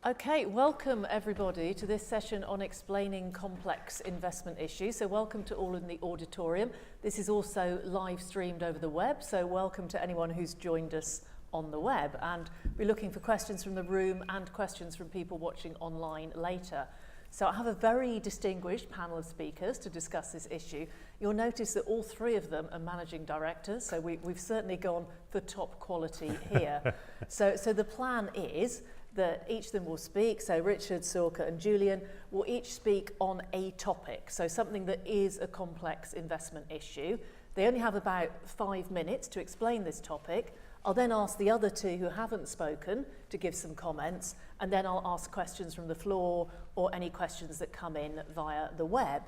Okay, welcome everybody to this session on explaining complex investment issues. So welcome to all in the auditorium. This is also live streamed over the web, so welcome to anyone who's joined us on the web. And we're looking for questions from the room and questions from people watching online later. So I have a very distinguished panel of speakers to discuss this issue. You'll notice that all three of them are managing directors, so we've certainly gone for top quality here. So the plan is that each of them will speak, so Richard, Sorca and Julian will each speak on a topic, so something that is a complex investment issue. They only have about 5 minutes to explain this topic. I'll then ask the other two who haven't spoken to give some comments, and then I'll ask questions from the floor or any questions that come in via the web.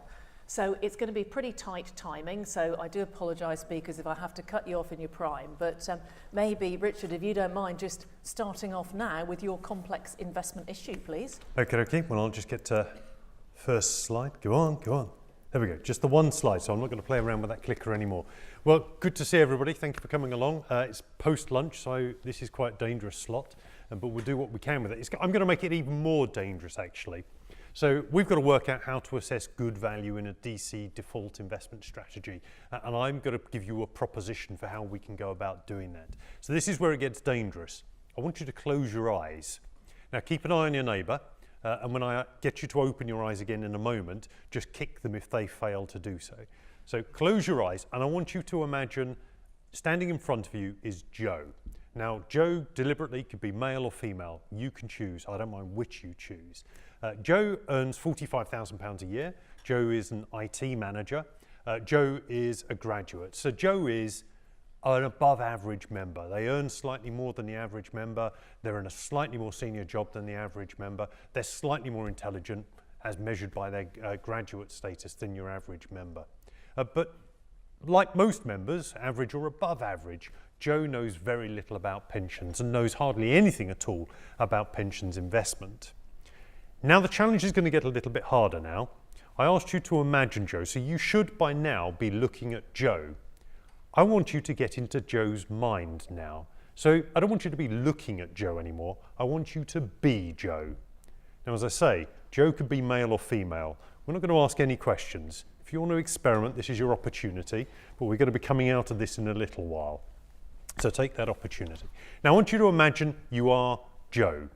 So it's going to be pretty tight timing, so I do apologise, speakers, if I have to cut you off in your prime, but maybe, Richard, if you don't mind, just starting off now with your complex investment issue, please. Okay, well, I'll just get to first slide. Go on. There we go, just the one slide, so I'm not going to play around with that clicker anymore. Well, good to see everybody. Thank you for coming along. It's post-lunch, so this is quite a dangerous slot, but we'll do what we can with it. I'm going to make it even more dangerous, actually. So we've got to work out how to assess good value in a DC default investment strategy. And I'm going to give you a proposition for how we can go about doing that. So this is where it gets dangerous. I want you to close your eyes. Now keep an eye on your neighbour. And when I get you to open your eyes again in a moment, just kick them if they fail to do so. So close your eyes, and I want you to imagine standing in front of you is Joe. Now, Joe deliberately could be male or female. You can choose. I don't mind which you choose. Joe earns £45,000 a year. Joe is an IT manager. Joe is a graduate. So Joe is an above average member. They earn slightly more than the average member. They're in a slightly more senior job than the average member. They're slightly more intelligent as measured by their graduate status than your average member. But like most members, average or above average, Joe knows very little about pensions and knows hardly anything at all about pensions investment. Now the challenge is going to get a little bit harder now. I asked you to imagine Joe, so you should by now be looking at Joe. I want you to get into Joe's mind now. So I don't want you to be looking at Joe anymore. I want you to be Joe. Now, as I say, Joe could be male or female. We're not going to ask any questions. If you want to experiment, this is your opportunity, but we're going to be coming out of this in a little while. So take that opportunity. Now, I want you to imagine you are Joe.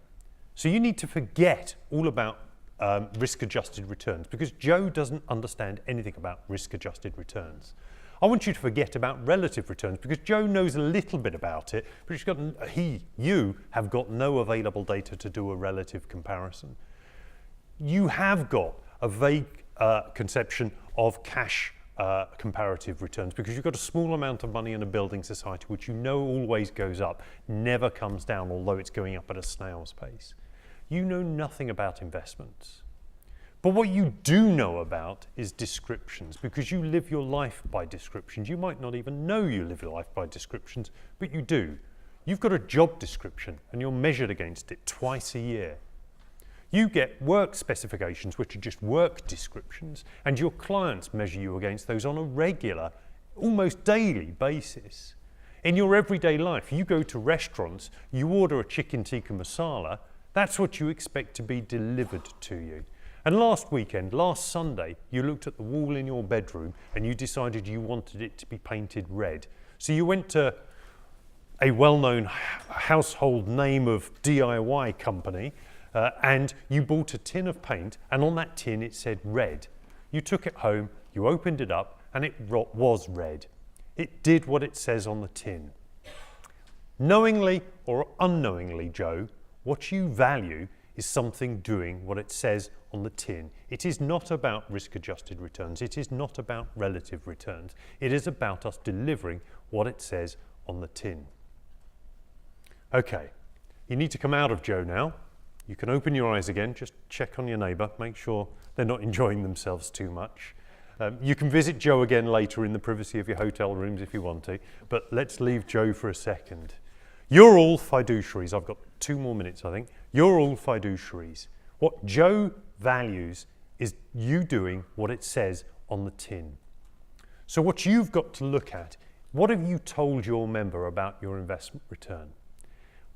So you need to forget all about risk-adjusted returns, because Joe doesn't understand anything about risk-adjusted returns. I want you to forget about relative returns, because Joe knows a little bit about it, but you have got no available data to do a relative comparison. You have got a vague conception of cash comparative returns, because you've got a small amount of money in a building society which you know always goes up, never comes down, although it's going up at a snail's pace. You know nothing about investments. But what you do know about is descriptions, because you live your life by descriptions. You might not even know you live your life by descriptions, but you do. You've got a job description and you're measured against it twice a year. You get work specifications, which are just work descriptions, and your clients measure you against those on a regular, almost daily basis. In your everyday life, you go to restaurants, you order a chicken tikka masala, that's what you expect to be delivered to you. And last Sunday, you looked at the wall in your bedroom and you decided you wanted it to be painted red. So you went to a well-known household name of DIY company and you bought a tin of paint, and on that tin it said red. You took it home, you opened it up, and it was red. It did what it says on the tin. Knowingly or unknowingly, Joe, what you value is something doing what it says on the tin. It is not about risk-adjusted returns. It is not about relative returns. It is about us delivering what it says on the tin. Okay, you need to come out of Joe now. You can open your eyes again, just check on your neighbour, make sure they're not enjoying themselves too much. You can visit Joe again later in the privacy of your hotel rooms if you want to, but let's leave Joe for a second. You're all fiduciaries. I've got 2 more minutes, I think. You're all fiduciaries. What Joe values is you doing what it says on the tin. So what you've got to look at, what have you told your member about your investment return?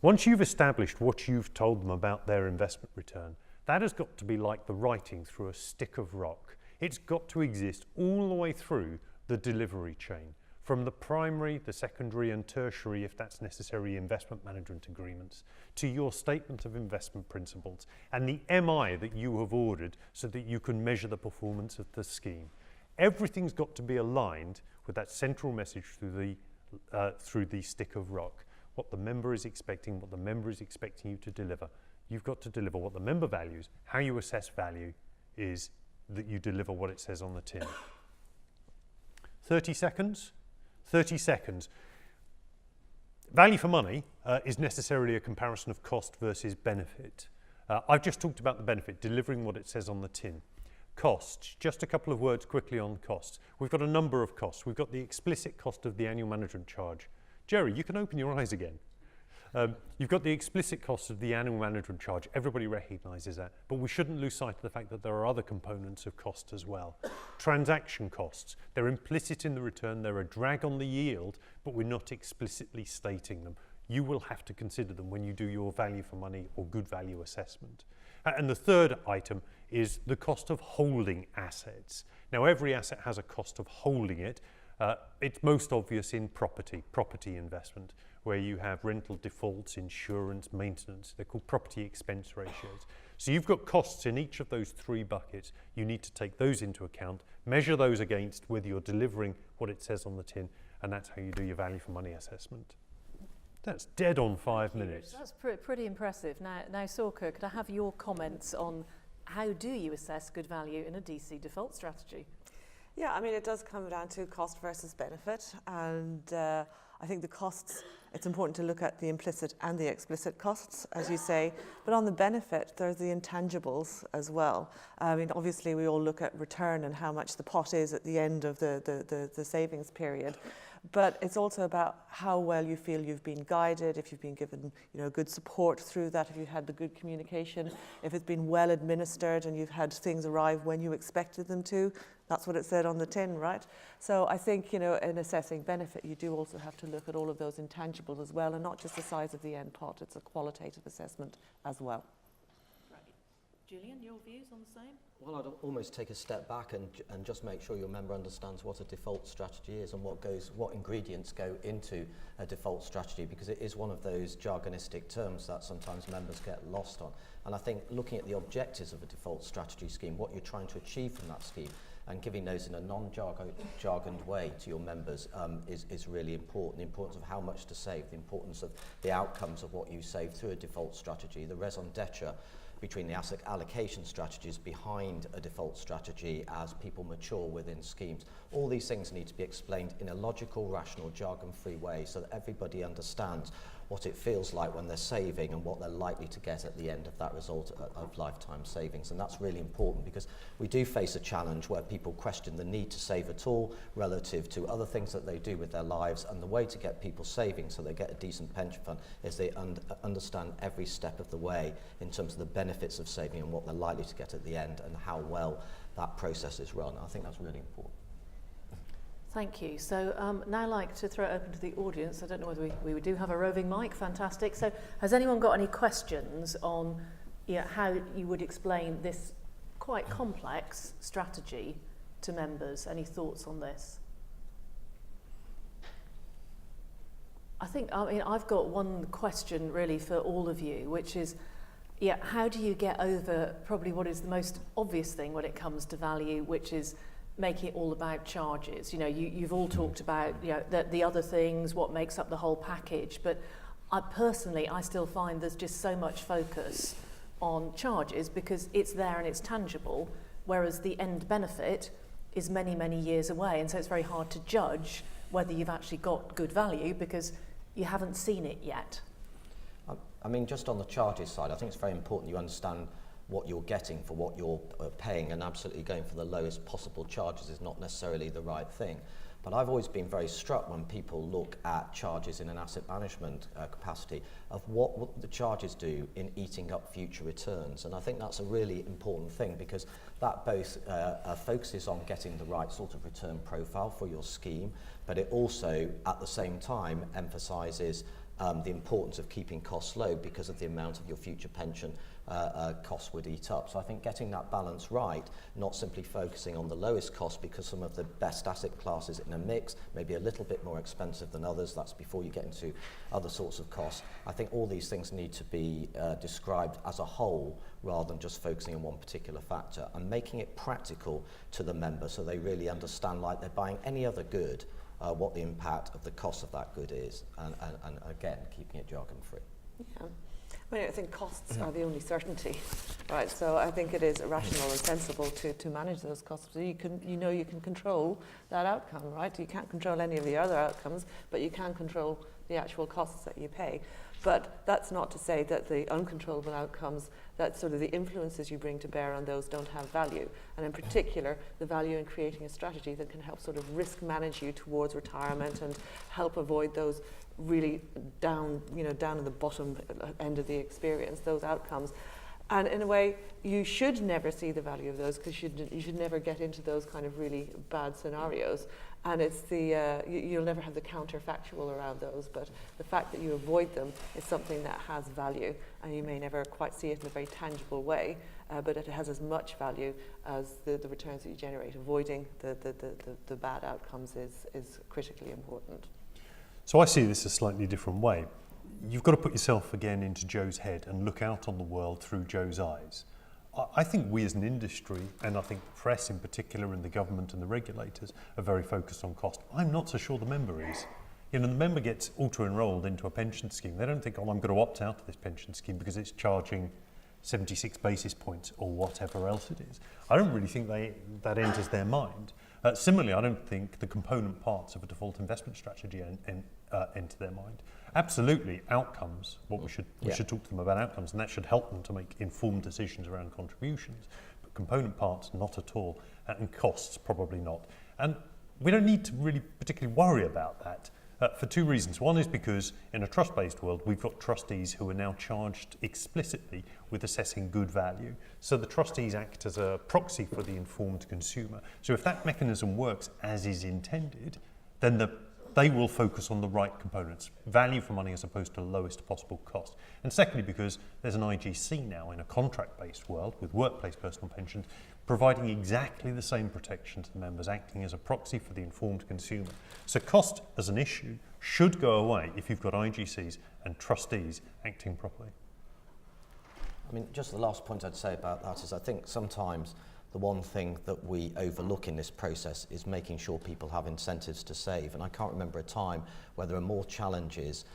Once you've established what you've told them about their investment return, that has got to be like the writing through a stick of rock. It's got to exist all the way through the delivery chain, from the primary, the secondary and tertiary, if that's necessary, investment management agreements, to your statement of investment principles and the MI that you have ordered so that you can measure the performance of the scheme. Everything's got to be aligned with that central message through the stick of rock. What the member is expecting, what the member is expecting you to deliver. You've got to deliver what the member values. How you assess value is that you deliver what it says on the tin. 30 seconds. 30 seconds. Value for money is necessarily a comparison of cost versus benefit. I've just talked about the benefit, delivering what it says on the tin. Costs, just a couple of words quickly on costs. We've got a number of costs. We've got the explicit cost of the annual management charge. Jerry, you can open your eyes again. You've got the explicit cost of the annual management charge. Everybody recognises that, but we shouldn't lose sight of the fact that there are other components of cost as well. Transaction costs, they're implicit in the return, they're a drag on the yield, but we're not explicitly stating them. You will have to consider them when you do your value for money or good value assessment. And the third item is the cost of holding assets. Now, every asset has a cost of holding it. It's most obvious in property investment, where you have rental defaults, insurance, maintenance. They're called property expense ratios. So you've got costs in each of those three buckets. You need to take those into account, measure those against whether you're delivering what it says on the tin, and that's how you do your value for money assessment. That's dead on 5 minutes. That's pretty impressive. Now, Sorca, could I have your comments on how do you assess good value in a DC default strategy? Yeah, I mean, it does come down to cost versus benefit, and I think the costs, it's important to look at the implicit and the explicit costs, as you say, but on the benefit, there's the intangibles as well. I mean, obviously, we all look at return and how much the pot is at the end of the savings period, but it's also about how well you feel you've been guided, if you've been given, good support through that, if you've had the good communication, if it's been well administered and you've had things arrive when you expected them to. That's what it said on the tin, right? So I think, in assessing benefit, you do also have to look at all of those intangibles as well, and not just the size of the end pot. It's a qualitative assessment as well. Right. Julian, your views on the same? Well, I'd almost take a step back and just make sure your member understands what a default strategy is and what ingredients go into a default strategy, because it is one of those jargonistic terms that sometimes members get lost on. And I think looking at the objectives of a default strategy scheme, what you're trying to achieve from that scheme, and giving those in a non-jargoned way to your members is really important. The importance of how much to save, the importance of the outcomes of what you save through a default strategy, the raison d'etre between the asset allocation strategies behind a default strategy as people mature within schemes. All these things need to be explained in a logical, rational, jargon-free way so that everybody understands what it feels like when they're saving and what they're likely to get at the end of that result of lifetime savings. And that's really important, because we do face a challenge where people question the need to save at all relative to other things that they do with their lives, and the way to get people saving so they get a decent pension fund is they understand every step of the way in terms of the benefits of saving and what they're likely to get at the end and how well that process is run. I think that's really important. Thank you. So now I'd like to throw it open to the audience. I don't know whether we do have a roving mic. Fantastic. So has anyone got any questions on how you would explain this quite complex strategy to members? Any thoughts on this? I've got one question really for all of you, which is, how do you get over probably what is the most obvious thing when it comes to value, which is making it all about charges? You've all talked about the other things, what makes up the whole package, but I still find there's just so much focus on charges because it's there and it's tangible, whereas the end benefit is many, many years away, and so it's very hard to judge whether you've actually got good value because you haven't seen it yet. I mean, just on the charges side, I think it's very important you understand what you're getting for what you're paying, and absolutely going for the lowest possible charges is not necessarily the right thing. But I've always been very struck when people look at charges in an asset management capacity of what the charges do in eating up future returns. And I think that's a really important thing, because that both focuses on getting the right sort of return profile for your scheme, but it also at the same time emphasises the importance of keeping costs low because of the amount of your future pension costs would eat up. So I think getting that balance right, not simply focusing on the lowest cost because some of the best asset classes in a mix may be a little bit more expensive than others. That's before you get into other sorts of costs. I think all these things need to be described as a whole rather than just focusing on one particular factor, and making it practical to the member so they really understand, like they're buying any other good, what the impact of the cost of that good is, and again, keeping it jargon free. Yeah. I mean, I think costs are the only certainty, right? So I think it is rational and sensible to manage those costs. So you can control that outcome, right? You can't control any of the other outcomes, but you can control the actual costs that you pay. But that's not to say that the uncontrollable outcomes, that sort of the influences you bring to bear on those don't have value. And in particular, the value in creating a strategy that can help sort of risk manage you towards retirement and help avoid those really down in the bottom end of the experience, those outcomes. And in a way, you should never see the value of those because you should never get into those kind of really bad scenarios. And it's you'll never have the counterfactual around those, but the fact that you avoid them is something that has value, and you may never quite see it in a very tangible way, but it has as much value as the returns that you generate. Avoiding the bad outcomes is critically important. So I see this a slightly different way. You've got to put yourself again into Joe's head and look out on the world through Joe's eyes. I think we as an industry, and I think the press in particular and the government and the regulators are very focused on cost. I'm not so sure the member is. The member gets auto-enrolled into a pension scheme. They don't think, I'm going to opt out of this pension scheme because it's charging 76 basis points or whatever else it is. I don't really think that enters their mind. Similarly, I don't think the component parts of a default investment strategy enter their mind. Absolutely, outcomes. We should talk to them about outcomes, and that should help them to make informed decisions around contributions. But component parts, not at all, and costs, probably not. And we don't need to really particularly worry about that for two reasons. One is because in a trust-based world, we've got trustees who are now charged explicitly with assessing good value. So the trustees act as a proxy for the informed consumer. So if that mechanism works as is intended, then they will focus on the right components, value for money as opposed to lowest possible cost. And secondly, because there's an IGC now in a contract-based world with workplace personal pensions, providing exactly the same protection to the members, acting as a proxy for the informed consumer. So cost as an issue should go away if you've got IGCs and trustees acting properly. I mean, just the last point I'd say about that is I think sometimes the one thing that we overlook in this process is making sure people have incentives to save. And I can't remember a time where there are more challenges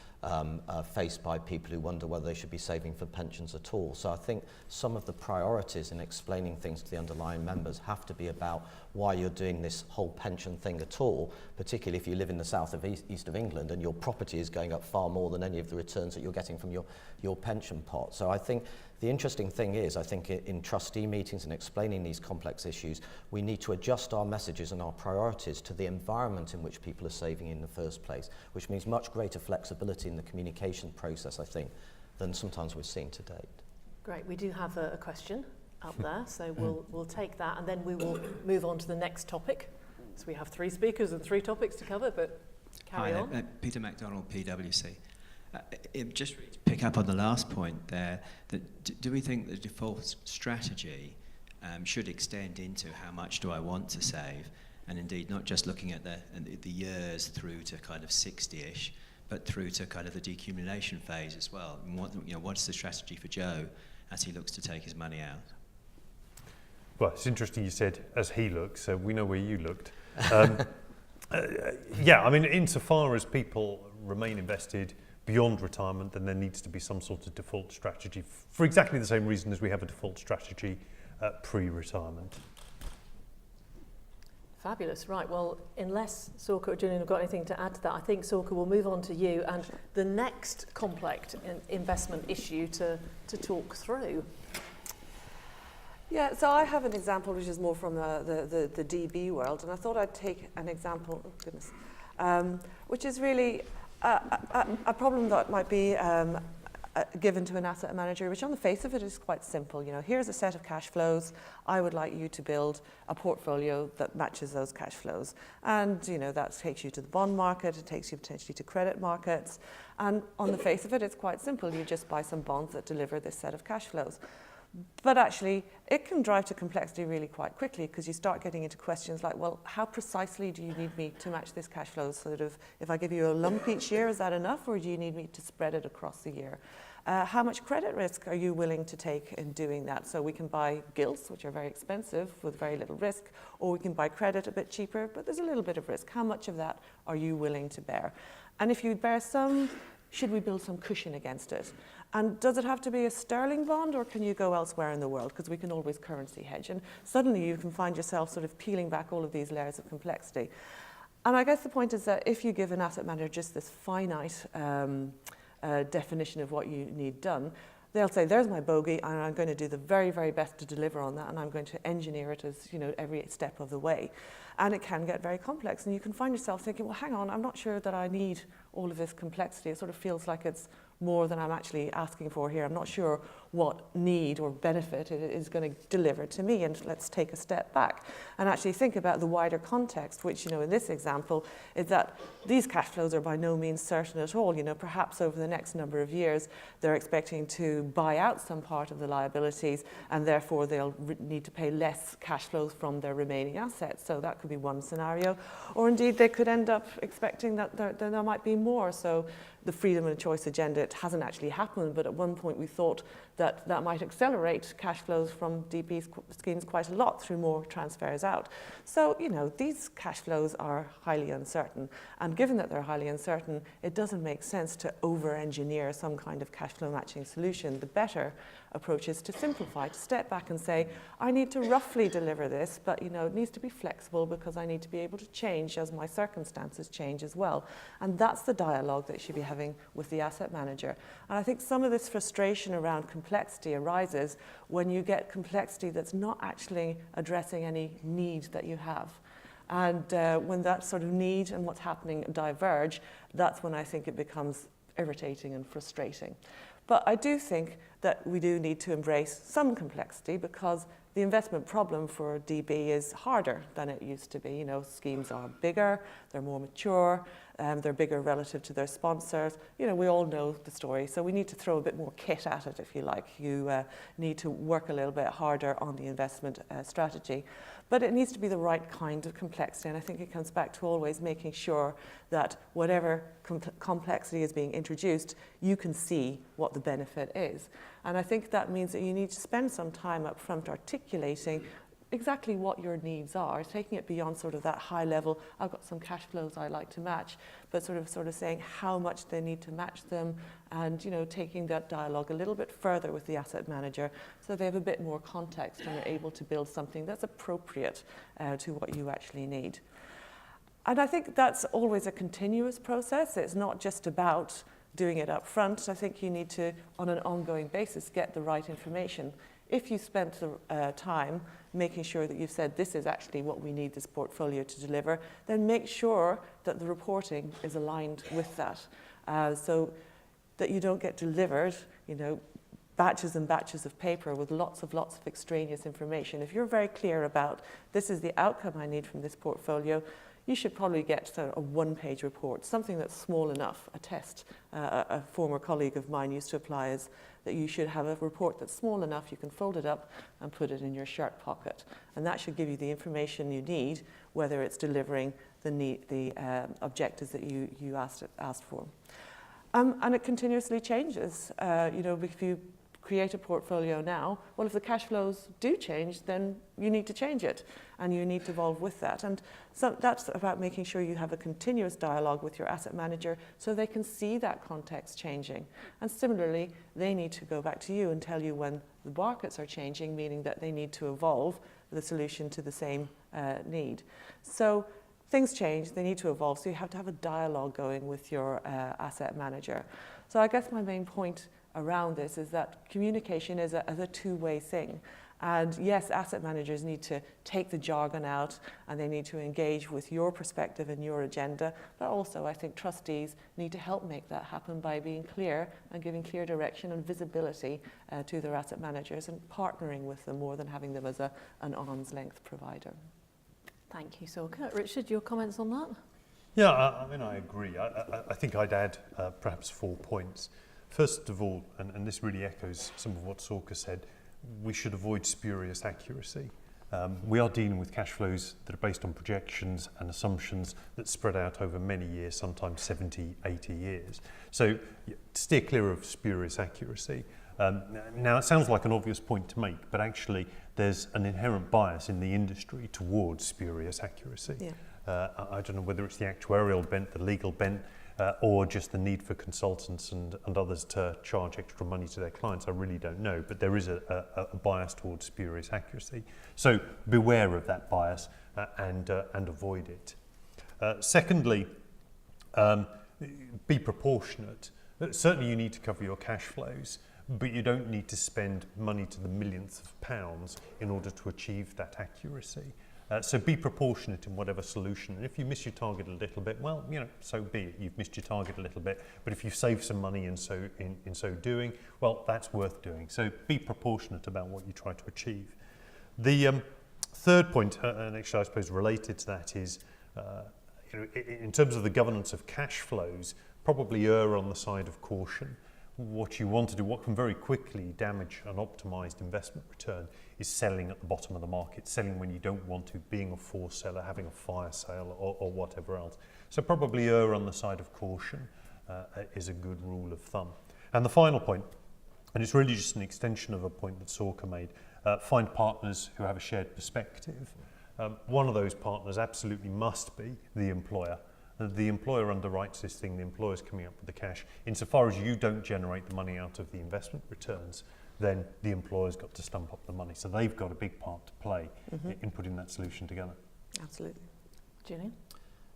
faced by people who wonder whether they should be saving for pensions at all. So I think some of the priorities in explaining things to the underlying members have to be about why you're doing this whole pension thing at all, particularly if you live in the south of east of England and your property is going up far more than any of the returns that you're getting from your pension pot. So I think the interesting thing is, I think in trustee meetings and explaining these complex issues, we need to adjust our messages and our priorities to the environment in which people are saving in the first place, which means much greater flexibility in the communication process, I think, than sometimes we're seeing to date. Great, we do have a question up there, so we'll take that, and then we will move on to the next topic. So we have 3 speakers and 3 topics to cover, but carry on. Hi, Peter MacDonald, PwC. Just to pick up on the last point there, do we think the default strategy should extend into how much do I want to save, and indeed not just looking at the years through to kind of 60-ish, but through to kind of the decumulation phase as well? And what's the strategy for Joe as he looks to take his money out? Well, it's interesting you said as he looks, so we know where you looked. Yeah, I mean, insofar as people remain invested beyond retirement, then there needs to be some sort of default strategy for exactly the same reason as we have a default strategy pre-retirement. Fabulous. Right, well, unless Sorca or Julian have got anything to add to that, I think, Sorca, we'll move on to you and the next complex investment issue to talk through. Yeah, so I have an example which is more from the DB world, and I thought I'd take an example, which is really a problem that might be given to an asset manager, which on the face of it is quite simple. You know, here's a set of cash flows. I would like you to build a portfolio that matches those cash flows. And, you know, that takes you to the bond market, it takes you potentially to credit markets. And on the face of it, it's quite simple. You just buy some bonds that deliver this set of cash flows. But actually, it can drive to complexity really quite quickly, because you start getting into questions like, well, how precisely do you need me to match this cash flow? Sort of, if I give you a lump each year, is that enough, or do you need me to spread it across the year? How much credit risk are you willing to take in doing that? So we can buy gilts, which are very expensive with very little risk, or we can buy credit a bit cheaper, but there's a little bit of risk. How much of that are you willing to bear? And if you bear some, should we build some cushion against it? And does it have to be a sterling bond, or can you go elsewhere in the world? Because we can always currency hedge. And suddenly you can find yourself sort of peeling back all of these layers of complexity. And I guess the point is that if you give an asset manager just this finite definition of what you need done, they'll say, there's my bogey, and I'm going to do the very, very best to deliver on that, and I'm going to engineer it as, you know, every step of the way. And it can get very complex, and you can find yourself thinking, well, hang on, I'm not sure that I need all of this complexity. It sort of feels like it's more than I'm actually asking for here. I'm not sure what need or benefit it is going to deliver to me, and let's take a step back and actually think about the wider context, which, you know, in this example is that these cash flows are by no means certain at all. You know, perhaps over the next number of years they're expecting to buy out some part of the liabilities, and therefore they'll need to pay less cash flows from their remaining assets. So that could be one scenario, or indeed they could end up expecting that there might be more. So the freedom and choice agenda, it hasn't actually happened, but at one point we thought that that might accelerate cash flows from DB schemes quite a lot through more transfers out. So, you know, these cash flows are highly uncertain, and given that they're highly uncertain, it doesn't make sense to over-engineer some kind of cash flow matching solution. The better approach is to simplify, to step back and say, I need to roughly deliver this, but, you know, it needs to be flexible because I need to be able to change as my circumstances change as well. And that's the dialogue that you should be having with the asset manager. And I think some of this frustration around complexity arises when you get complexity that's not actually addressing any need that you have. And when that sort of need and what's happening diverge, that's when I think it becomes irritating and frustrating. But I do think that we do need to embrace some complexity, because the investment problem for DB is harder than it used to be. You know, schemes are bigger, they're more mature, they're bigger relative to their sponsors. You know, we all know the story, so we need to throw a bit more kit at it, if you like. You need to work a little bit harder on the investment strategy. But it needs to be the right kind of complexity, and I think it comes back to always making sure that whatever complexity is being introduced, you can see what the benefit is. And I think that means that you need to spend some time up front articulating exactly what your needs are, taking it beyond sort of that high level, I've got some cash flows I like to match, but sort of saying how much they need to match them, and, you know, taking that dialogue a little bit further with the asset manager so they have a bit more context and are able to build something that's appropriate to what you actually need. And I think that's always a continuous process. It's not just about doing it up front. I think you need to, on an ongoing basis, get the right information. If you spent the time making sure that you've said this is actually what we need this portfolio to deliver, then make sure that the reporting is aligned with that, so that you don't get delivered, you know, batches and batches of paper with lots of extraneous information. If you're very clear about this is the outcome I need from this portfolio, you should probably get a one-page report, something that's small enough. A test a former colleague of mine used to apply is that you should have a report that's small enough you can fold it up and put it in your shirt pocket. And that should give you the information you need, whether it's delivering the objectives that you asked for. And it continuously changes. You know, if you create a portfolio now, well, if the cash flows do change, then you need to change it and you need to evolve with that. And so that's about making sure you have a continuous dialogue with your asset manager so they can see that context changing. And similarly, they need to go back to you and tell you when the markets are changing, meaning that they need to evolve the solution to the same need. So things change, they need to evolve, so you have to have a dialogue going with your asset manager. So I guess my main point around this is that communication is a two-way thing. And yes, asset managers need to take the jargon out and they need to engage with your perspective and your agenda. But also I think trustees need to help make that happen by being clear and giving clear direction and visibility to their asset managers and partnering with them more than having them as an arm's length provider. Thank you, Sorca. Richard, your comments on that? Yeah, I mean, I agree. I think I'd add perhaps 4 points. First of all, and this really echoes some of what Sorca said, we should avoid spurious accuracy. We are dealing with cash flows that are based on projections and assumptions that spread out over many years, sometimes 70, 80 years. So steer clear of spurious accuracy. Now, it sounds like an obvious point to make, but actually there's an inherent bias in the industry towards spurious accuracy. Yeah. I don't know whether it's the actuarial bent, the legal bent, or just the need for consultants and others to charge extra money to their clients. I really don't know, but there is a bias towards spurious accuracy. So beware of that bias and avoid it. Secondly, be proportionate. Certainly you need to cover your cash flows, but you don't need to spend money to the millionth of pounds in order to achieve that accuracy. So be proportionate in whatever solution. And if you miss your target a little bit, well, you know, so be it. You've missed your target a little bit. But if you save some money in so doing, well, that's worth doing. So be proportionate about what you try to achieve. The third point, and actually I suppose related to that, is you know, in terms of the governance of cash flows, probably err on the side of caution. What you want to do, what can very quickly damage an optimized investment return, is selling at the bottom of the market, selling when you don't want to, being a forced seller, having a fire sale or whatever else. So probably err on the side of caution is a good rule of thumb. And the final point, and it's really just an extension of a point that Sorca made, find partners who have a shared perspective. One of those partners absolutely must be the employer. The employer underwrites this thing, the employer's coming up with the cash. Insofar as you don't generate the money out of the investment returns, then the employer's got to stump up the money. So they've got a big part to play in putting that solution together. Absolutely. Julian?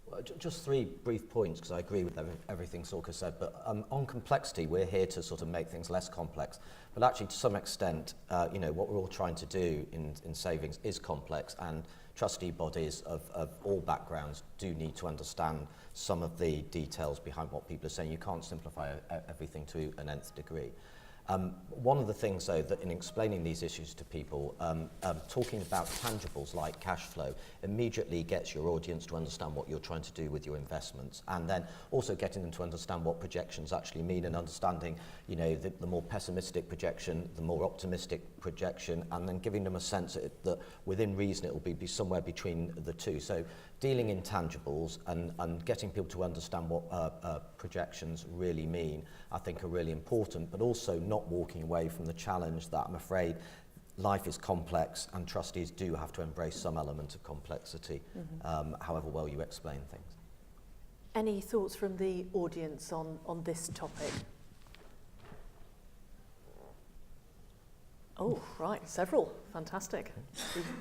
Well, just 3 brief points, because I agree with everything Sorca said, but on complexity, we're here to sort of make things less complex. But actually, to some extent, you know, what we're all trying to do in savings is complex, and trustee bodies of all backgrounds do need to understand some of the details behind what people are saying. You can't simplify everything to an nth degree. One of the things, though, that in explaining these issues to people, talking about tangibles like cash flow immediately gets your audience to understand what you're trying to do with your investments, and then also getting them to understand what projections actually mean, and understanding, you know, the more pessimistic projection, the more optimistic projection, and then giving them a sense that within reason it will be somewhere between the two. So dealing in tangibles and getting people to understand what projections really mean, I think, are really important, but also not walking away from the challenge that I'm afraid life is complex and trustees do have to embrace some element of complexity, however well you explain things. Any thoughts from the audience on this topic? Oh, right, several. Fantastic.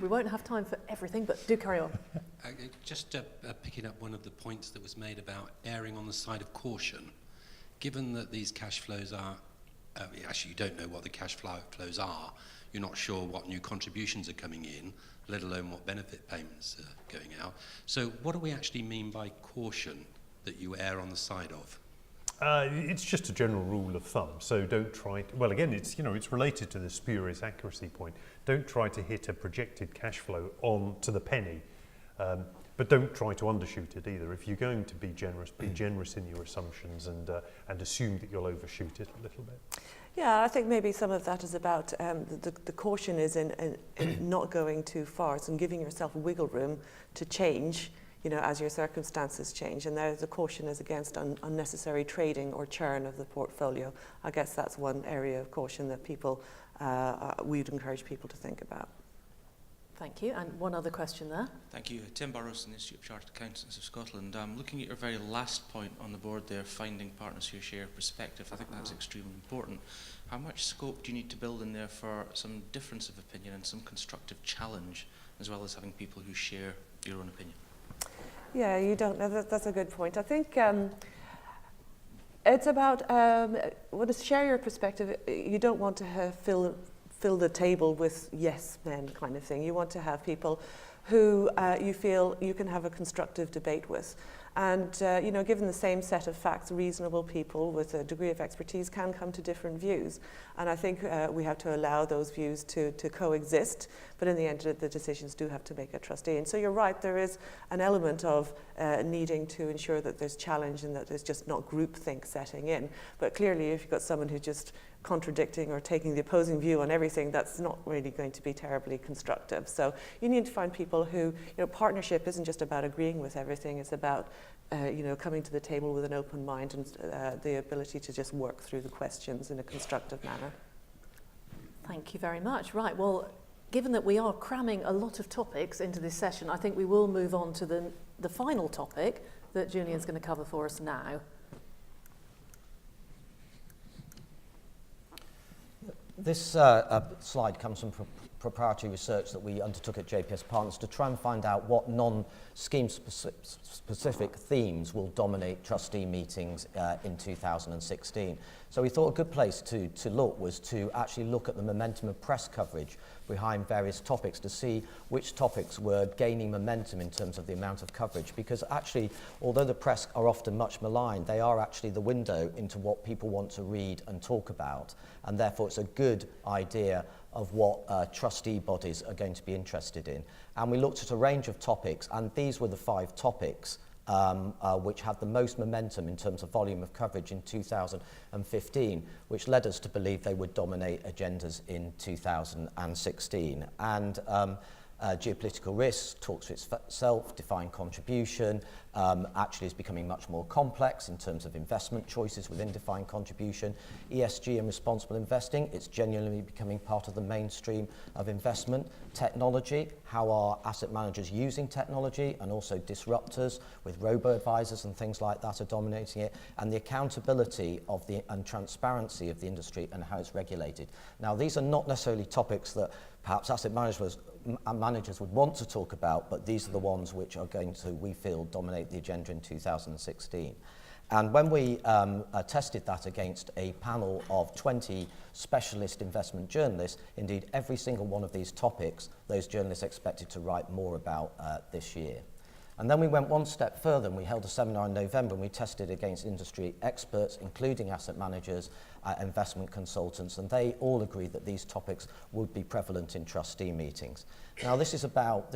We won't have time for everything, but do carry on. Just picking up one of the points that was made about erring on the side of caution. Given that these cash flows are, actually you don't know what the cash flows are, you're not sure what new contributions are coming in, let alone what benefit payments are going out. So what do we actually mean by caution that you err on the side of? It's just a general rule of thumb. So don't try to, well, again, it's, you know, it's related to the spurious accuracy point. Don't try to hit a projected cash flow on to the penny, but don't try to undershoot it either. If you're going to be generous in your assumptions and assume that you'll overshoot it a little bit. Yeah, I think maybe some of that is about the caution is in not going too far. It's in giving yourself wiggle room to change, you know, as your circumstances change. And there, the caution is against unnecessary trading or churn of the portfolio. I guess that's one area of caution that people, we'd encourage people to think about. Thank you. And one other question there. Thank you. Tim Burrows from the Institute of Chartered Accountants of Scotland. Looking at your very last point on the board there, finding partners who share perspective, I think that's extremely important. How much scope do you need to build in there for some difference of opinion and some constructive challenge, as well as having people who share your own opinion? Yeah, you don't know. That's a good point. I think it's about, when it's share your perspective, you don't want to fill fill the table with yes men kind of thing. You want to have people who you feel you can have a constructive debate with. And, you know, given the same set of facts, reasonable people with a degree of expertise can come to different views. And I think we have to allow those views to coexist, but in the end, the decisions do have to make a trustee. And so you're right, there is an element of needing to ensure that there's challenge and that there's just not groupthink setting in. But clearly, if you've got someone who's just contradicting or taking the opposing view on everything, that's not really going to be terribly constructive. So you need to find people who, you know, partnership isn't just about agreeing with everything, it's about, you know, coming to the table with an open mind and the ability to just work through the questions in a constructive manner. Thank you very much. Right, well, given that we are cramming a lot of topics into this session, I think we will move on to the final topic that Julian's going to cover for us now. This slide comes from proprietary research that we undertook at JPES Partners to try and find out what non-scheme specific themes will dominate trustee meetings in 2016. So we thought a good place to look was to actually look at the momentum of press coverage behind various topics to see which topics were gaining momentum in terms of the amount of coverage, because actually, although the press are often much maligned, they are actually the window into what people want to read and talk about, and therefore it's a good idea of what trustee bodies are going to be interested in. And we looked at a range of topics, and these were the 5 topics which had the most momentum in terms of volume of coverage in 2015, which led us to believe they would dominate agendas in 2016. And geopolitical risk talks for itself, defined contribution, actually is becoming much more complex in terms of investment choices within defined contribution. ESG and responsible investing, it's genuinely becoming part of the mainstream of investment. Technology, how are asset managers using technology, and also disruptors with robo-advisors and things like that are dominating it, and the accountability of and transparency of the industry and how it's regulated. Now, these are not necessarily topics that perhaps asset managers would want to talk about, but these are the ones which are going to, we feel, dominate the agenda in 2016. And when we tested that against a panel of 20 specialist investment journalists, indeed every single one of these topics, those journalists expected to write more about this year. And then we went one step further and we held a seminar in November and we tested against industry experts, including asset managers, investment consultants, and they all agreed that these topics would be prevalent in trustee meetings. Now this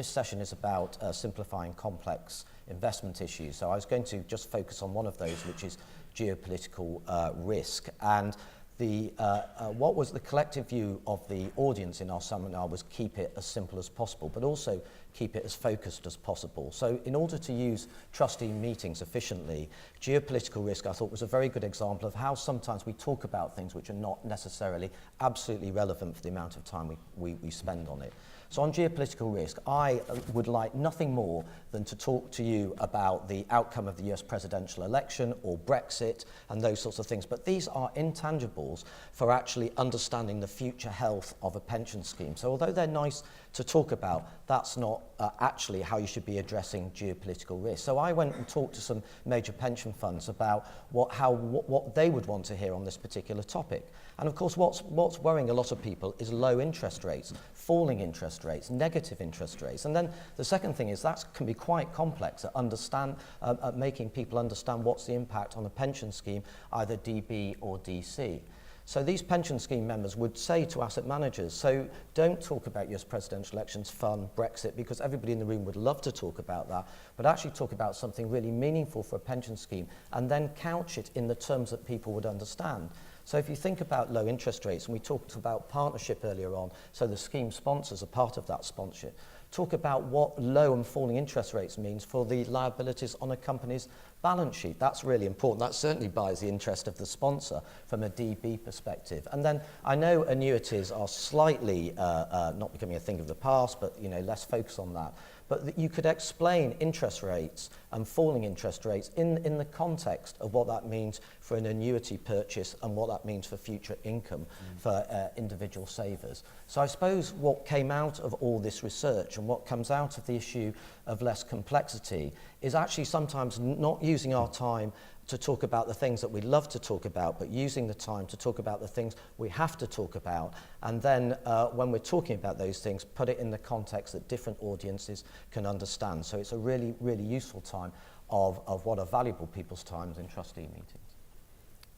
session is about simplifying complex investment issues. So I was going to just focus on one of those, which is geopolitical risk. And what was the collective view of the audience in our seminar was keep it as simple as possible, but also keep it as focused as possible. So in order to use trustee meetings efficiently, geopolitical risk I thought was a very good example of how sometimes we talk about things which are not necessarily absolutely relevant for the amount of time we spend on it. So on geopolitical risk, I would like nothing more than to talk to you about the outcome of the US presidential election or Brexit and those sorts of things. But these are intangibles for actually understanding the future health of a pension scheme. So although they're nice to talk about, that's not actually how you should be addressing geopolitical risk. So I went and talked to some major pension funds about what they would want to hear on this particular topic. And of course, what's worrying a lot of people is low interest rates, falling interest rates, negative interest rates. And then the second thing is that can be quite complex at making people understand what's the impact on a pension scheme, either DB or DC. So these pension scheme members would say to asset managers, so don't talk about US presidential elections, fun, Brexit, because everybody in the room would love to talk about that, but actually talk about something really meaningful for a pension scheme and then couch it in the terms that people would understand. So if you think about low interest rates, and we talked about partnership earlier on, so the scheme sponsors are part of that sponsorship, talk about what low and falling interest rates means for the liabilities on a company's balance sheet. That's really important. That certainly buys the interest of the sponsor from a DB perspective. And then I know annuities are slightly not becoming a thing of the past, but less focus on that. But you could explain interest rates and falling interest rates in the context of what that means for an annuity purchase and what that means for future income for individual savers. So I suppose what came out of all this research and what comes out of the issue of less complexity is actually sometimes not using our time to talk about the things that we love to talk about, but using the time to talk about the things we have to talk about. And then when we're talking about those things, put it in the context that different audiences can understand. So it's a really, really useful time of what are valuable people's times in trustee meetings.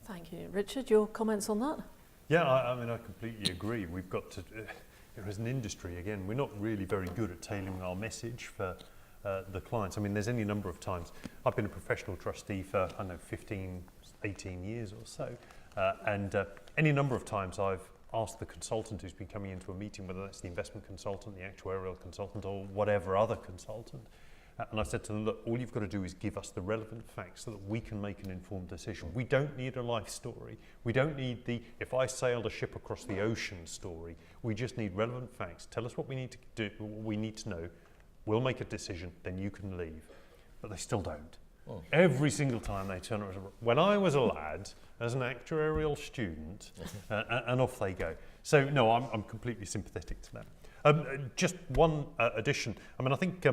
Thank you. Richard, your comments on that? Yeah, I mean, I completely agree. We've got to, as an industry, again, we're not really very good at tailoring our message for the clients. I mean, there's any number of times. I've been a professional trustee for, I don't know, 15, 18 years or so. And any number of times I've asked the consultant who's been coming into a meeting, whether that's the investment consultant, the actuarial consultant, or whatever other consultant, and I said to them, look, all you've got to do is give us the relevant facts so that we can make an informed decision. We don't need a life story. We don't need the, if I sailed a ship across the ocean story. We just need relevant facts. Tell us what we need to do, what we need to know. We'll make a decision, then you can leave. But they still don't. Oh. Every single time they turn around. When I was a lad, as an actuarial student, and off they go. So, no, I'm completely sympathetic to that. Just one addition. I mean, I think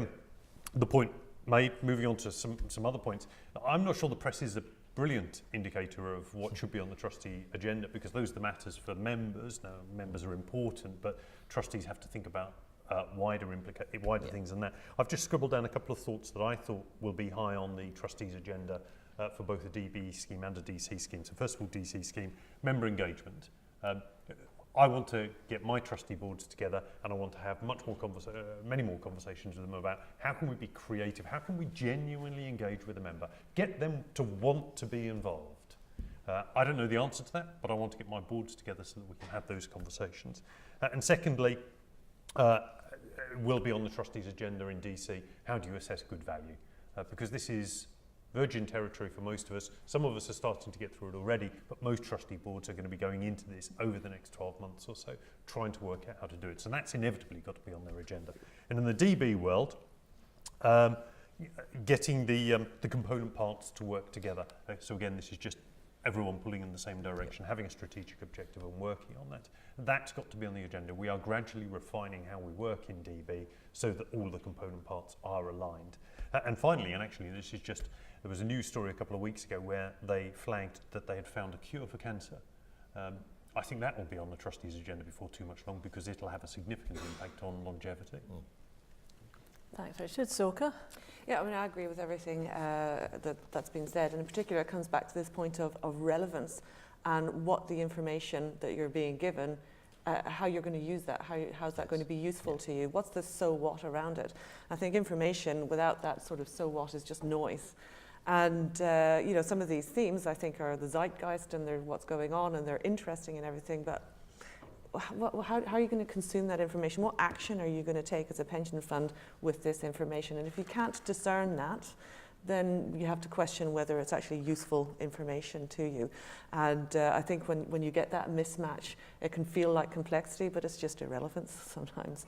the point made, moving on to some other points, I'm not sure the press is a brilliant indicator of what should be on the trustee agenda, because those are the matters for members. Now, members are important, but trustees have to think about wider things than that. I've just scribbled down a couple of thoughts that I thought will be high on the trustees' agenda for both a DB scheme and a DC scheme. So first of all, DC scheme, member engagement. I want to get my trustee boards together, and I want to have many more conversations with them about how can we be creative, how can we genuinely engage with a member, get them to want to be involved. I don't know the answer to that, but I want to get my boards together so that we can have those conversations. And secondly, will be on the trustees' agenda in DC, how do you assess good value? Because this is virgin territory for most of us. Some of us are starting to get through it already, but most trustee boards are going to be going into this over the next 12 months or so, trying to work out how to do it. So that's inevitably got to be on their agenda. And in the DB world, getting the component parts to work together. So again, this is just everyone pulling in the same direction, having a strategic objective and working on that. That's got to be on the agenda. We are gradually refining how we work in DB so that all the component parts are aligned. And finally, and actually this is just, there was a news story a couple of weeks ago where they flagged that they had found a cure for cancer. I think that will be on the trustees' agenda before too much long, because it'll have a significant impact on longevity. Thanks, Richard. Sorca? Yeah, I mean, I agree with everything that's been said, and in particular it comes back to this point of relevance and what the information that you're being given, how you're going to use that, how's that going to be useful to you, what's the so what around it. I think information without that sort of so what is just noise. And you know, some of these themes I think are the zeitgeist and they're what's going on and they're interesting and everything, but how are you going to consume that information? What action are you going to take as a pension fund with this information? And if you can't discern that, then you have to question whether it's actually useful information to you. And I think when you get that mismatch, it can feel like complexity, but it's just irrelevance sometimes.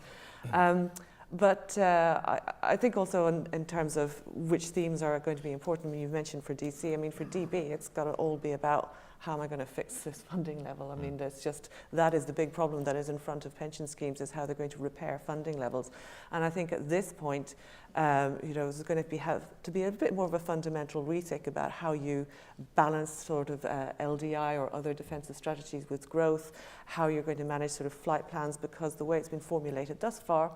But I think also in terms of which themes are going to be important, I mean, you've mentioned for DC, I mean, for DB, it's got to all be about how am I going to fix this funding level? I mean, there's just, that is the big problem that is in front of pension schemes, is how they're going to repair funding levels. And I think at this point, you know, there's going to have to be a bit more of a fundamental rethink about how you balance sort of LDI or other defensive strategies with growth, how you're going to manage sort of flight plans, because the way it's been formulated thus far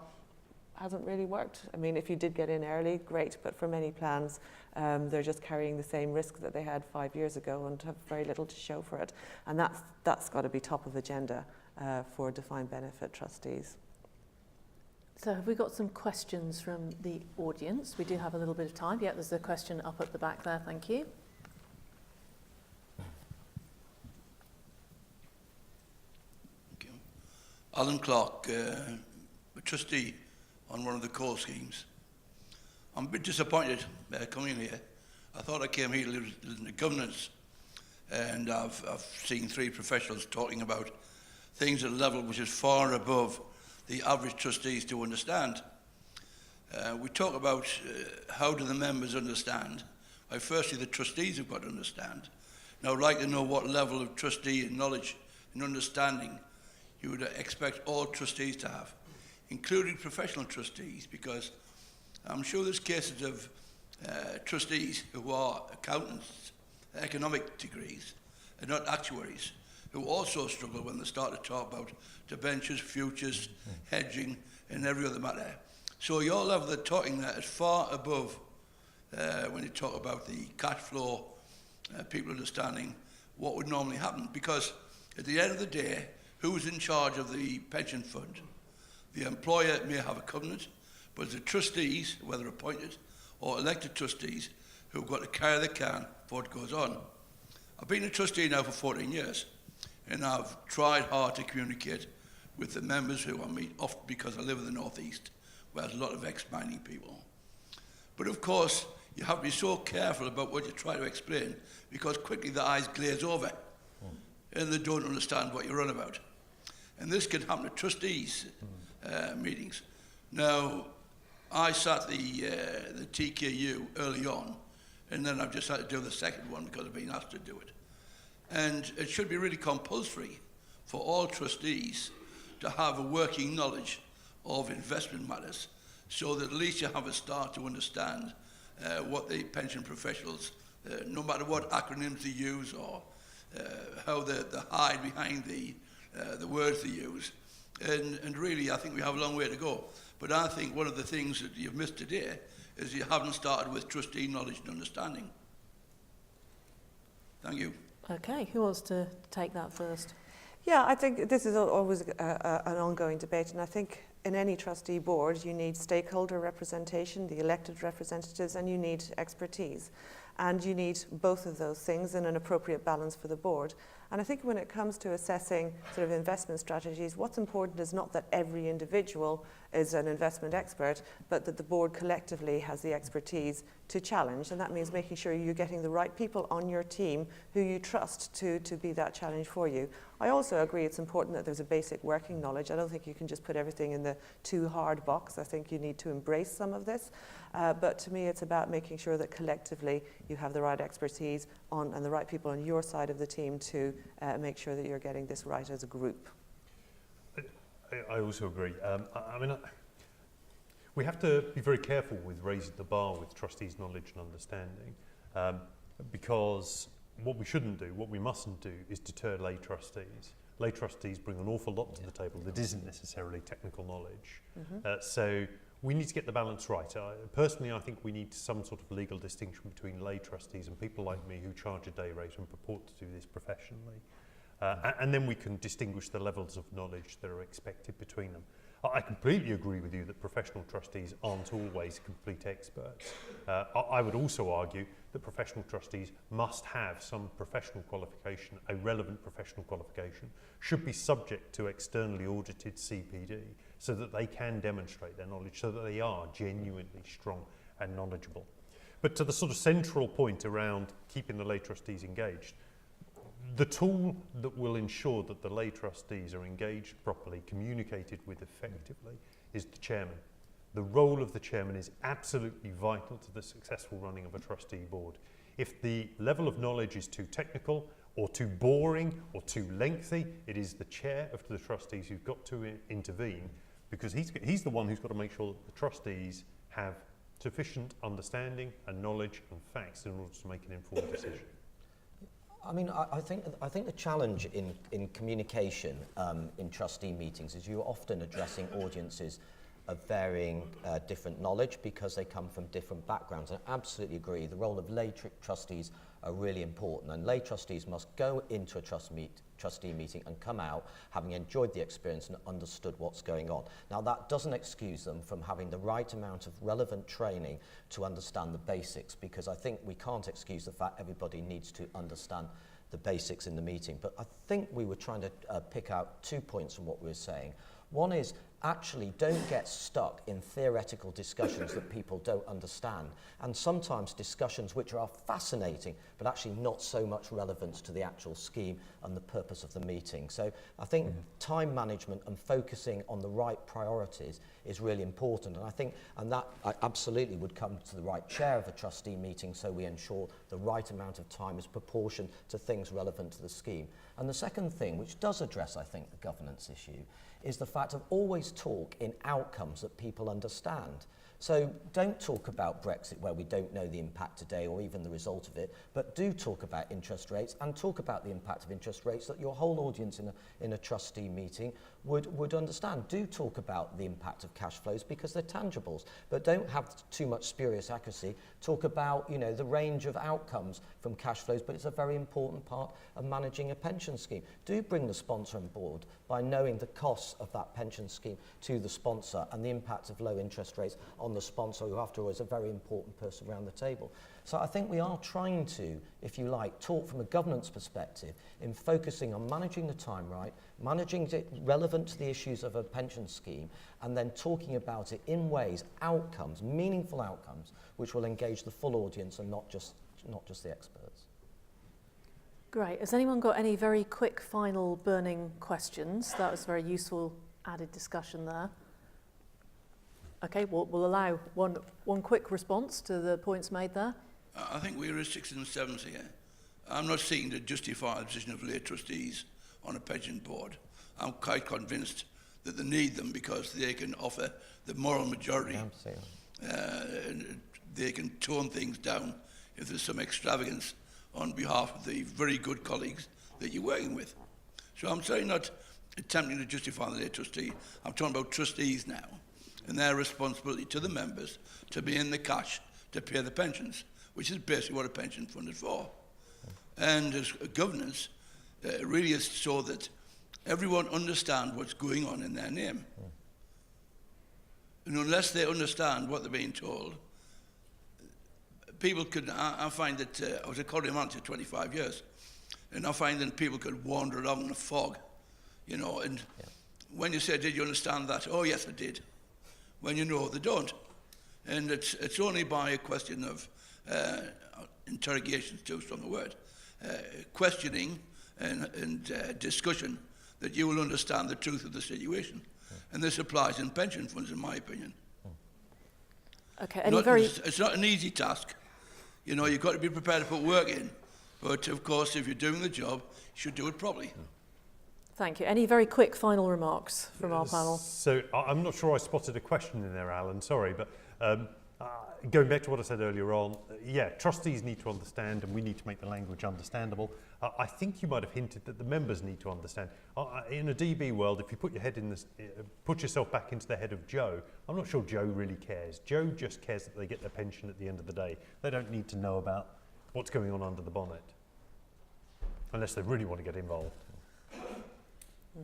hasn't really worked. I mean, if you did get in early, great, but for many plans, they're just carrying the same risk that they had 5 years ago and have very little to show for it. And that's got to be top of agenda for defined benefit trustees. So have we got some questions from the audience? We do have a little bit of time. Yeah, there's a question up at the back there, thank you. Thank you. Alan Clark, a trustee on one of the core schemes. I'm a bit disappointed coming here. I thought I came here to listen to governance, and I've seen three professionals talking about things at a level which is far above the average trustees to understand. We talk about how do the members understand. Well, firstly, the trustees have got to understand. Now, I'd like to know what level of trustee knowledge and understanding you would expect all trustees to have, including professional trustees, because I'm sure there's cases of trustees who are accountants economic degrees and not actuaries, who also struggle when they start to talk about debentures, futures, hedging, and every other matter. So your level of talking there is far above when you talk about the cash flow, people understanding what would normally happen. Because at the end of the day, who's in charge of the pension fund? The employer may have a covenant, but it's the trustees, whether appointed or elected trustees, who've got to carry the can for what goes on. I've been a trustee now for 14 years, and I've tried hard to communicate with the members who I meet, often because I live in the northeast, where there's a lot of ex-mining people. But of course, you have to be so careful about what you try to explain, because quickly the eyes glaze over, and they don't understand what you're on about. And this can happen at trustees' meetings. Now, I sat the TKU early on, and then I've just had to do the second one because I've been asked to do it. And it should be really compulsory for all trustees to have a working knowledge of investment matters, so that at least you have a start to understand what the pension professionals, no matter what acronyms they use or how they hide behind the words they use. And really, I think we have a long way to go. But I think one of the things that you've missed today is you haven't started with trustee knowledge and understanding. Thank you. Okay, who wants to take that first? Yeah, I think this is always an ongoing debate, and I think in any trustee board you need stakeholder representation, the elected representatives, and you need expertise. And you need both of those things in an appropriate balance for the board. And I think when it comes to assessing sort of investment strategies, what's important is not that every individual is an investment expert, but that the board collectively has the expertise to challenge. And that means making sure you're getting the right people on your team who you trust to be that challenge for you. I also agree it's important that there's a basic working knowledge. I don't think you can just put everything in the too hard box. I think you need to embrace some of this. But to me, it's about making sure that collectively you have the right expertise on and the right people on your side of the team to make sure that you're getting this right as a group. I also agree. We have to be very careful with raising the bar with trustees' knowledge and understanding, because what we shouldn't do, what we mustn't do, is deter lay trustees. Lay trustees bring an awful lot to the table that isn't necessarily technical knowledge. So we need to get the balance right. Personally, I think we need some sort of legal distinction between lay trustees and people like me who charge a day rate and purport to do this professionally. And then we can distinguish the levels of knowledge that are expected between them. I completely agree with you that professional trustees aren't always complete experts. I would also argue that professional trustees must have some professional qualification, a relevant professional qualification, should be subject to externally audited CPD so that they can demonstrate their knowledge, so that they are genuinely strong and knowledgeable. But to the sort of central point around keeping the lay trustees engaged, the tool that will ensure that the lay trustees are engaged properly, communicated with effectively, is the chairman. The role of the chairman is absolutely vital to the successful running of a trustee board. If the level of knowledge is too technical or too boring or too lengthy, it is the chair of the trustees who's got to intervene, because he's the one who's got to make sure that the trustees have sufficient understanding and knowledge and facts in order to make an informed decision. I mean, I think the challenge in communication in trustee meetings is you're often addressing audiences of varying different knowledge because they come from different backgrounds. And I absolutely agree, the role of lay trustees are really important, and lay trustees must go into a trustee meeting and come out having enjoyed the experience and understood what's going on. Now, that doesn't excuse them from having the right amount of relevant training to understand the basics, because I think we can't excuse the fact everybody needs to understand the basics in the meeting. But I think we were trying to pick out 2 points from what we were saying. One is, actually don't get stuck in theoretical discussions that people don't understand, and sometimes discussions which are fascinating but actually not so much relevance to the actual scheme and the purpose of the meeting. So I think time management and focusing on the right priorities is really important, and that absolutely would come to the right chair of a trustee meeting, so we ensure the right amount of time is proportioned to things relevant to the scheme. And the second thing, which does address, I think, the governance issue, is the fact of always talk in outcomes that people understand. So don't talk about Brexit where we don't know the impact today or even the result of it, but do talk about interest rates and talk about the impact of interest rates that your whole audience in a trustee meeting would understand. Do talk about the impact of cash flows because they're tangibles, but don't have too much spurious accuracy. Talk about, you know, the range of outcomes from cash flows, but it's a very important part of managing a pension scheme. Do bring the sponsor on board by knowing the costs of that pension scheme to the sponsor and the impact of low interest rates on the sponsor, who after all is a very important person around the table. So I think we are trying to, if you like, talk from a governance perspective in focusing on managing the time right, managing it relevant to the issues of a pension scheme, and then talking about it in ways, outcomes, meaningful outcomes, which will engage the full audience and not just the experts. Great. Has anyone got any very quick final burning questions? That was very useful added discussion there. Okay, we'll allow one quick response to the points made there. I think we're at 6 and 7 here. I'm not seeking to justify the position of lay trustees on a pension board. I'm quite convinced that they need them because they can offer the moral majority. They can tone things down if there's some extravagance on behalf of the very good colleagues that you're working with. So I'm certainly not attempting to justify the lay trustee. I'm talking about trustees now and their responsibility to the members to be in the cash to pay the pensions, which is basically what a pension fund is for. And as governance, it really is so that everyone understands what's going on in their name. And unless they understand what they're being told, people could, I find that, I was a college manager 25 years, and I find that people could wander along in a fog, you know, and when you say, did you understand that? Oh, yes, I did. When you know, they don't. And it's only by a question of interrogation, too strong a word, questioning and discussion that you will understand the truth of the situation. And this applies in pension funds, in my opinion. Okay, it's not an easy task. You know, you've got to be prepared to put work in. But, of course, if you're doing the job, you should do it properly. Thank you. Any very quick final remarks from our panel? So I'm not sure I spotted a question in there, Alan, sorry, but going back to what I said earlier on, yeah, trustees need to understand and we need to make the language understandable. I think you might have hinted that the members need to understand. In a DB world, if you put your head in this, put yourself back into the head of Joe, I'm not sure Joe really cares. Joe just cares that they get their pension at the end of the day. They don't need to know about what's going on under the bonnet, unless they really want to get involved. Mm-hmm.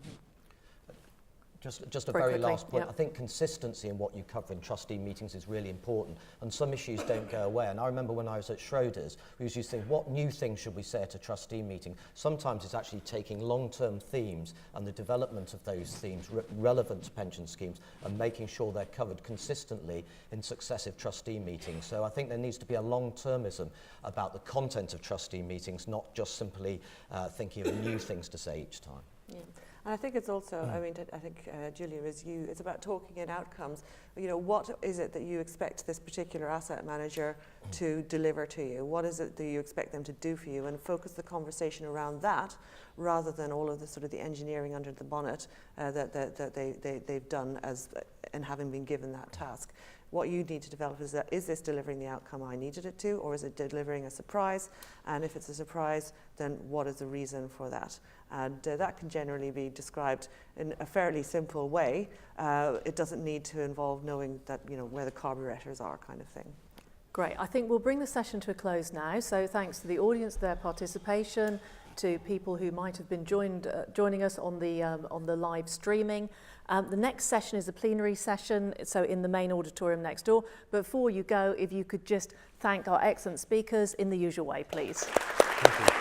Just a very last point. I think consistency in what you cover in trustee meetings is really important, and some issues don't go away. And I remember when I was at Schroders, we used to think, what new things should we say at a trustee meeting? Sometimes it's actually taking long-term themes and the development of those themes relevant to pension schemes and making sure they're covered consistently in successive trustee meetings. So I think there needs to be a long-termism about the content of trustee meetings, not just simply thinking of new things to say each time. Yeah. And I think it's also, I mean, I think, Julian, it's about talking in outcomes. You know, what is it that you expect this particular asset manager to deliver to you? What is it that you expect them to do for you? And focus the conversation around that rather than all of the sort of the engineering under the bonnet that they've done and having been given that task. What you need to develop is that, is this delivering the outcome I needed it to, or is it delivering a surprise? And if it's a surprise, then what is the reason for that? And that can generally be described in a fairly simple way. It doesn't need to involve knowing that, you know, where the carburetors are, kind of thing. Great. I think we'll bring the session to a close now. So thanks to the audience, their participation, to people who might have been joining us on the live streaming. The next session is a plenary session, so in the main auditorium next door. But before you go, if you could just thank our excellent speakers in the usual way, please. Thank you.